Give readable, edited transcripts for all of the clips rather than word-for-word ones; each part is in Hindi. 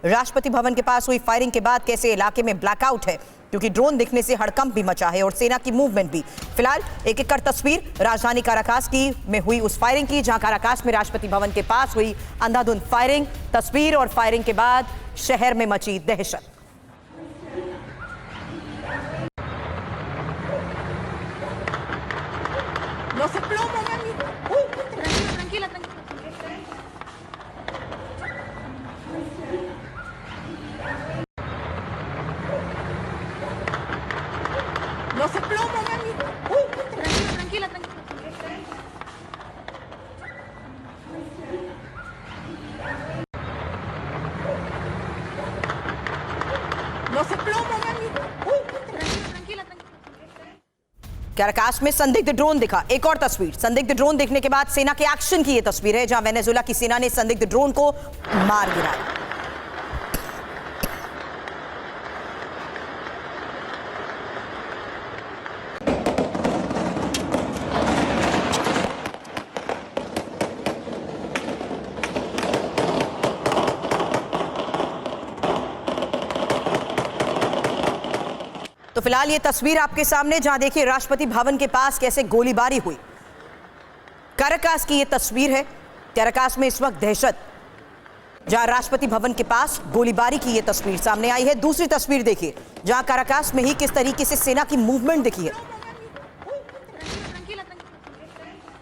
राष्ट्रपति भवन के पास हुई फायरिंग के बाद कैसे इलाके में ब्लैकआउट है, क्योंकि ड्रोन दिखने से हड़कंप भी मचा है और सेना की मूवमेंट भी। फिलहाल एक एक कर तस्वीर राजधानी काराकास की में हुई उस फायरिंग की, जहां काराकास में राष्ट्रपति भवन के पास हुई अंधाधुंध फायरिंग। तस्वीर और फायरिंग के बाद शहर में मची दहशत। No se plomo, mami. Tranquila, tranquila, tranquila. No se plomo, mami. Tranquila, tranquila, tranquila. No se plomo, mami. Tranquila, tranquila, tranquila. Caracas में संदिग्ध ड्रोन दिखा। एक और तस्वीर, संदिग्ध ड्रोन देखने के बाद सेना के एक्शन की यह तस्वीर है, जहां वेनेजुएला की सेना ने संदिग्ध ड्रोन को मार गिराया। तो फिलहाल ये तस्वीर आपके सामने, जहां देखिए राष्ट्रपति भवन के पास कैसे गोलीबारी हुई। काराकास की ये तस्वीर है। काराकास में इस वक्त दहशत, जहां राष्ट्रपति भवन के पास गोलीबारी की ये तस्वीर सामने आई है। दूसरी तस्वीर देखिए, जहां काराकास में ही किस तरीके से सेना की मूवमेंट दिखी है।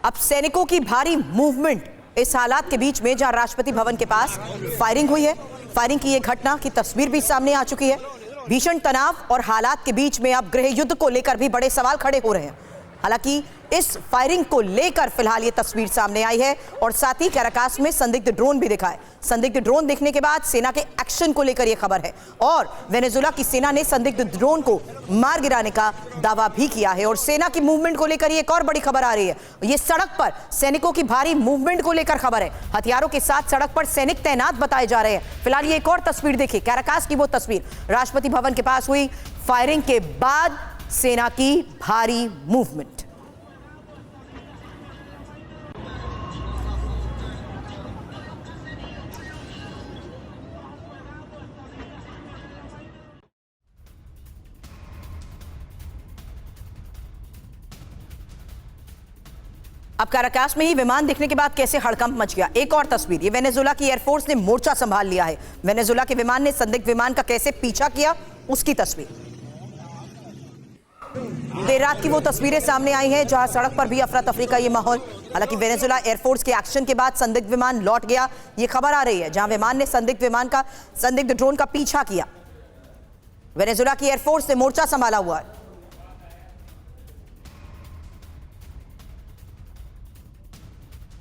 अब सैनिकों की भारी मूवमेंट इस हालात के बीच में, जहां राष्ट्रपति भवन के पास फायरिंग हुई है। फायरिंग की ये घटना की तस्वीर भी सामने आ चुकी है। भीषण तनाव और हालात के बीच में अब गृह युद्ध को लेकर भी बड़े सवाल खड़े हो रहे हैं। हालांकि इस फायरिंग को लेकर फिलहाल ये तस्वीर सामने आई है और साथ ही काराकास में संदिग्ध ड्रोन भी दिखा है। संदिग्ध ड्रोन दिखने के बाद सेना के एक्शन को लेकर यह खबर है और वेनेजुएला की सेना ने संदिग्ध ड्रोन को मार गिराने का दावा भी किया है। और सेना की मूवमेंट को लेकर एक और बड़ी खबर आ रही है। ये सड़क पर सैनिकों की भारी मूवमेंट को लेकर खबर है। हथियारों के साथ सड़क पर सैनिक तैनात बताए जा रहे हैं। फिलहाल ये एक और तस्वीर देखिए, काराकास की वो तस्वीर, राष्ट्रपति भवन के पास हुई फायरिंग के बाद सेना की भारी मूवमेंट। अब काराकास में ही विमान दिखने के बाद कैसे हड़कंप मच गया। एक और तस्वीर, ये वेनेजुएला की एयरफोर्स ने मोर्चा संभाल लिया है। वेनेजुएला के विमान ने संदिग्ध विमान का कैसे पीछा किया, उसकी तस्वीर। देर रात की वो तस्वीरें सामने आई हैं, जहां सड़क पर भी अफरा तफरी का ये माहौल। हालांकि वेनेजुएला एयरफोर्स के एक्शन के बाद संदिग्ध विमान लौट गया, ये खबर आ रही है, जहां विमान ने संदिग्ध ड्रोन का पीछा किया। वेनेजुएला की एयरफोर्स ने मोर्चा संभाला हुआ है।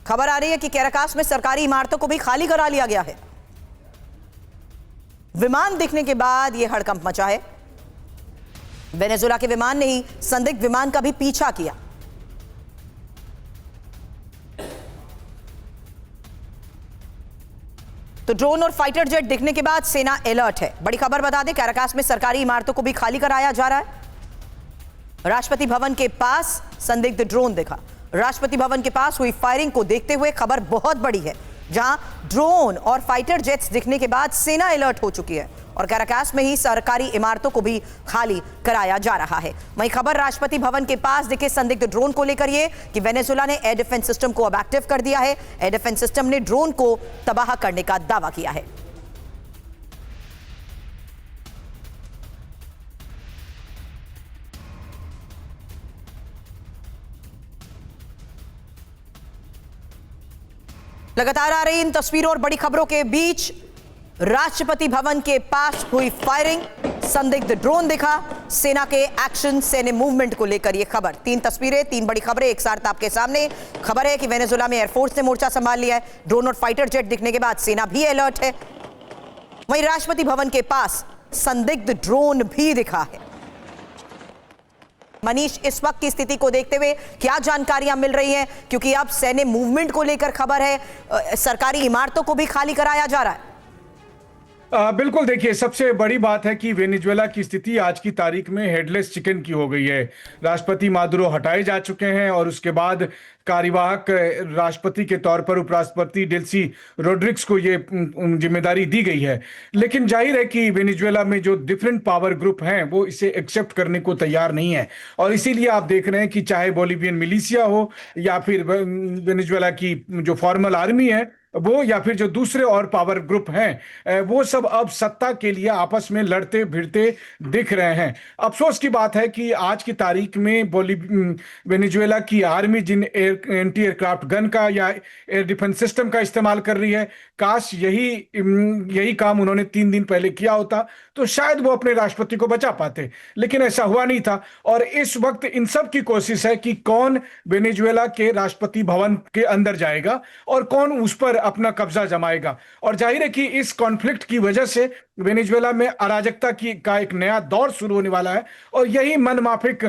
खबर आ रही है कि काराकास में सरकारी इमारतों को भी खाली करा लिया गया है। विमान दिखने के बाद यह हड़कंप मचा है। वेनेजुएला के विमान ने ही संदिग्ध विमान का भी पीछा किया। तो ड्रोन और फाइटर जेट दिखने के बाद सेना अलर्ट है। बड़ी खबर बता दें, काराकास में सरकारी इमारतों को भी खाली कराया जा रहा है। राष्ट्रपति भवन के पास संदिग्ध ड्रोन दिखा। राष्ट्रपति भवन के पास हुई फायरिंग को देखते हुए खबर बहुत बड़ी है, जहां ड्रोन और फाइटर जेट्स दिखने के बाद सेना अलर्ट हो चुकी है और काराकास में ही सरकारी इमारतों को भी खाली कराया जा रहा है। वहीं खबर राष्ट्रपति भवन के पास दिखे संदिग्ध ड्रोन को लेकर यह कि वेनेजुएला ने एयर डिफेंस सिस्टम को अब एक्टिव कर दिया है। एयर डिफेंस सिस्टम ने ड्रोन को तबाह करने का दावा किया है। लगातार आ रही इन तस्वीरों और बड़ी खबरों के बीच राष्ट्रपति भवन के पास हुई फायरिंग, संदिग्ध ड्रोन दिखा, सेना के एक्शन, सैन्य मूवमेंट को लेकर यह खबर। तीन तस्वीरें, तीन बड़ी खबरें एक साथ आपके सामने। खबर है कि वेनेजुएला में एयरफोर्स ने मोर्चा संभाल लिया है। ड्रोन और फाइटर जेट दिखने के बाद सेना भी अलर्ट है। वहीं राष्ट्रपति भवन के पास संदिग्ध ड्रोन भी दिखा है। मनीष, इस वक्त की स्थिति को देखते हुए क्या जानकारियां मिल रही हैं, क्योंकि अब सैन्य मूवमेंट को लेकर खबर है, सरकारी इमारतों को भी खाली कराया जा रहा है। बिल्कुल, देखिए सबसे बड़ी बात है कि वेनेजुएला की स्थिति आज की तारीख में हेडलेस चिकन की हो गई है। राष्ट्रपति मादुरो हटाए जा चुके हैं और उसके बाद कार्यवाहक राष्ट्रपति के तौर पर उपराष्ट्रपति डेल्सी रोड्रिग्स को ये जिम्मेदारी दी गई है। लेकिन जाहिर है कि वेनेजुएला में जो डिफरेंट पावर ग्रुप हैं वो इसे एक्सेप्ट करने को तैयार नहीं है और इसीलिए आप देख रहे हैं कि चाहे बोलिवियन मिलिशिया हो या फिर वेनेजुएला की जो फॉर्मल आर्मी है वो या फिर जो दूसरे और पावर ग्रुप हैं वो सब अब सत्ता के लिए आपस में लड़ते भिड़ते दिख रहे हैं। अफसोस की बात है कि आज की तारीख में वेनेजुएला की आर्मी जिन एंटी एयरक्राफ्ट गन का या एयर डिफेंस सिस्टम का इस्तेमाल कर रही है, काश यही काम उन्होंने 3 दिन पहले किया होता तो शायद वो अपने राष्ट्रपति को बचा पाते, लेकिन ऐसा हुआ नहीं था। और इस वक्त इन सब की कोशिश है कि कौन वेनेजुएला के राष्ट्रपति भवन के अंदर जाएगा और कौन उस पर अपना कब्जा जमाएगा। और जाहिर है कि इस कॉन्फ्लिक्ट की वजह से वेनेजुएला में अराजकता का एक नया दौर शुरू होने वाला है और यही मनमाफिक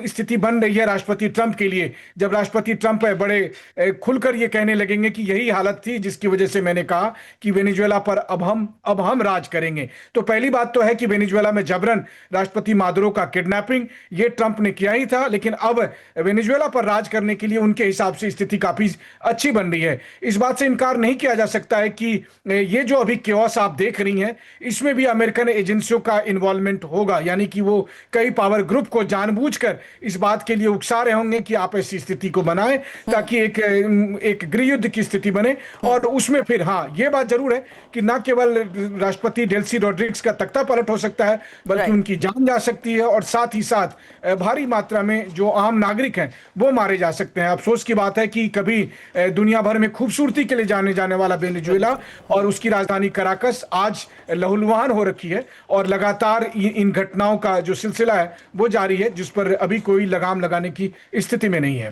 स्थिति बन रही है राष्ट्रपति ट्रंप के लिए, जब राष्ट्रपति ट्रंप बड़े खुलकर ये कहने लगेंगे कि यही हालत थी जिसकी वजह से मैंने कहा कि वेनेजुएला पर अब हम राज करेंगे। तो पहली बात तो है कि वेनेजुएला में जबरन राष्ट्रपति मादुरो का किडनैपिंग ये ट्रंप ने किया ही था, लेकिन अब वेनेजुएला पर राज करने के लिए उनके हिसाब से स्थिति काफी अच्छी बन रही है। इस बात से इनकार नहीं किया जा सकता है कि ये जो अभी केओस आप देख रही हैं इसमें भी अमेरिकन एजेंसियों का इन्वॉल्वमेंट होगा, यानी कि वो कई पावर ग्रुप को जानबूझकर इस बात के लिए उकसा रहे होंगे कि आप ऐसी स्थिति को बनाएं ताकि एक गृह युद्ध की स्थिति बने। और उसमें फिर हाँ, ये बात जरूर है कि न केवल राष्ट्रपति डेल्सी रोड्रिग्स का तख्ता पलट हो सकता है बल्कि उनकी जान जा सकती है और साथ ही साथ भारी मात्रा में जो आम नागरिक हैं वो मारे जा सकते हैं। अफसोस की बात है कि कभी दुनिया भर में खूबसूरती के लिए जाने वाला वेनेजुएला और उसकी राजधानी कराकस आज लहूलुहान हो रखी है और लगातार इन घटनाओं का जो सिलसिला है वो जारी है जिस पर अभी कोई लगाम लगाने की स्थिति में नहीं है।